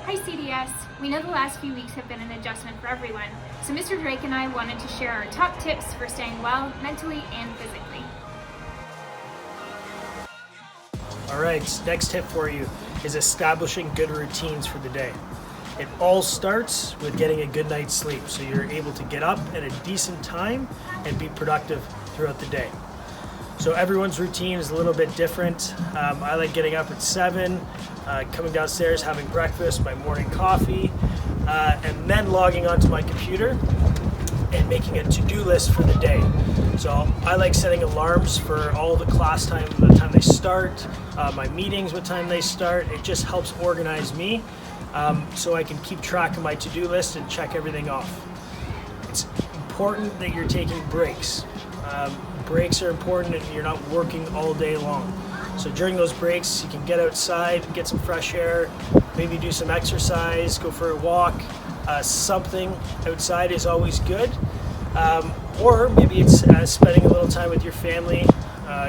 Hi CDS! We know the last few weeks have been an adjustment for everyone, so Mr. Drake and I wanted to share our top tips for staying well mentally and physically. Alright, next tip for you is establishing good routines for the day. It all starts with getting a good night's sleep so you're able to get up at a decent time and be productive throughout the day. So everyone's routine is a little bit different. I like getting up at 7, coming downstairs, having breakfast, my morning coffee, and then logging onto my computer and making a to-do list for the day. So I like setting alarms for all the class time, the time they start, my meetings, what time they start. It just helps organize me so I can keep track of my to-do list and check everything off. It's important that you're taking breaks. Breaks are important and you're not working all day long. So during those breaks, you can get outside, get some fresh air, maybe do some exercise, go for a walk. Something outside is always good. Or maybe it's spending a little time with your family,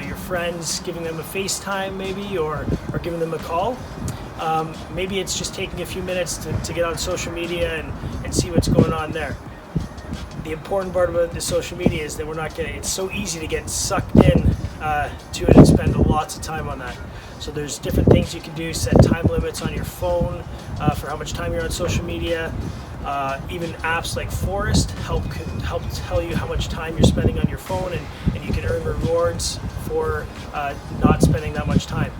your friends, giving them a FaceTime maybe, or giving them a call. Maybe it's just taking a few minutes to get on social media and see what's going on there. The important part about the social media is that it's so easy to get sucked in to it and spend lots of time on that. So there's different things you can do, set time limits on your phone for how much time you're on social media. Even apps like Forest help tell you how much time you're spending on your phone, and you can earn rewards for not spending that much time.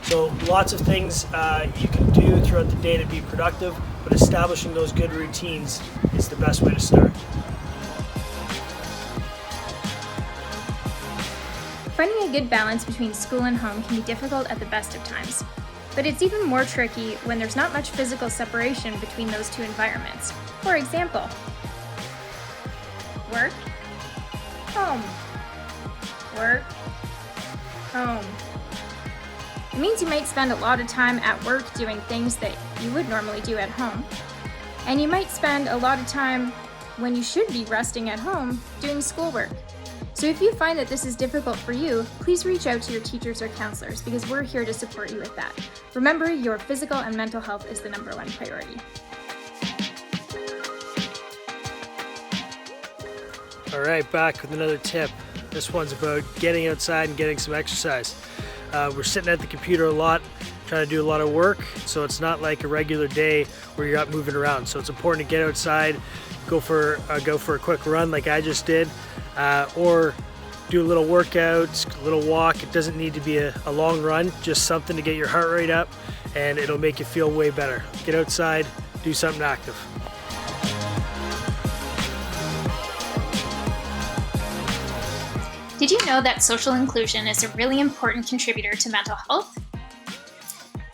So lots of things you can do throughout the day to be productive, but establishing those good routines is the best way to start. Finding a good balance between school and home can be difficult at the best of times, but it's even more tricky when there's not much physical separation between those two environments. For example, work, home, work, home. It means you might spend a lot of time at work doing things that you would normally do at home, and you might spend a lot of time when you should be resting at home doing schoolwork. So if you find that this is difficult for you, please reach out to your teachers or counselors because we're here to support you with that. Remember, your physical and mental health is the #1 priority. All right, back with another tip. This one's about getting outside and getting some exercise. We're sitting at the computer a lot, trying to do a lot of work, so it's not like a regular day where you're out moving around. So it's important to get outside, go for a quick run like I just did, or do a little workout, a little walk. It doesn't need to be a long run, just something to get your heart rate up, and it'll make you feel way better. Get outside, do something active. Did you know that social inclusion is a really important contributor to mental health?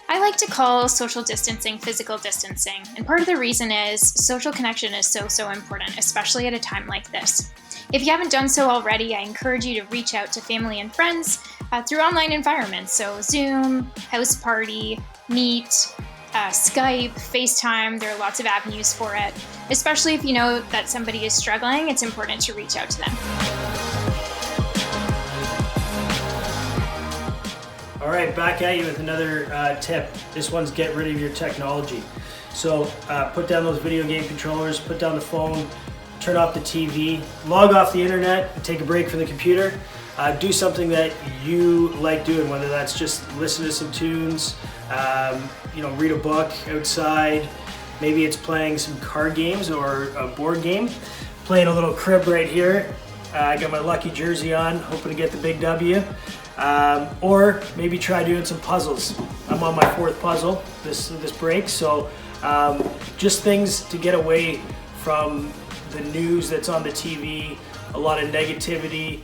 I like to call social distancing physical distancing, and part of the reason is social connection is so important, especially at a time like this. If you haven't done so already, I encourage you to reach out to family and friends through online environments, so Zoom, House Party, Meet, Skype, FaceTime. There are lots of avenues for it. Especially if you know that somebody is struggling, it's important to reach out to them. All right, back at you with another tip. This one's get rid of your technology. So put down those video game controllers, put down the phone, turn off the TV, log off the internet, and take a break from the computer. Do something that you like doing, whether that's just listen to some tunes, read a book outside. Maybe it's playing some card games or a board game. Playing a little crib right here. I got my lucky jersey on, hoping to get the big W. Or maybe try doing some puzzles. I'm on my 4th puzzle this break, so just things to get away from the news that's on the TV, a lot of negativity,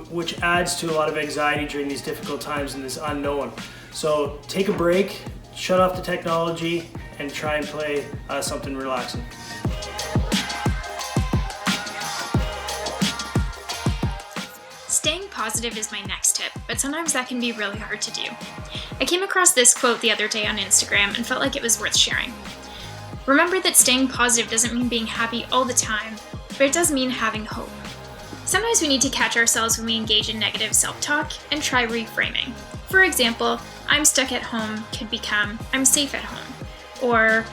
which adds to a lot of anxiety during these difficult times and this unknown. So take a break, shut off the technology, and try and play something relaxing. Staying positive is my next tip, but sometimes that can be really hard to do. I came across this quote the other day on Instagram and felt like it was worth sharing. Remember that staying positive doesn't mean being happy all the time, but it does mean having hope. Sometimes we need to catch ourselves when we engage in negative self-talk and try reframing. For example, I'm stuck at home could become I'm safe at home. Or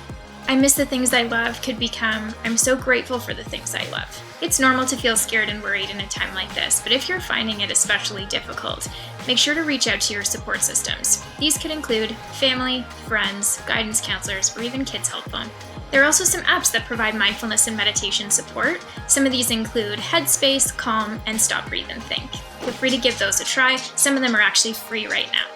I miss the things I love could become I'm so grateful for the things I love. It's normal to feel scared and worried in a time like this, but if you're finding it especially difficult, make sure to reach out to your support systems. These could include family, friends, guidance counselors, or even Kids Help Phone. There are also some apps that provide mindfulness and meditation support. Some of these include Headspace, Calm, and Stop, Breathe, and Think. Feel free to give those a try. Some of them are actually free right now.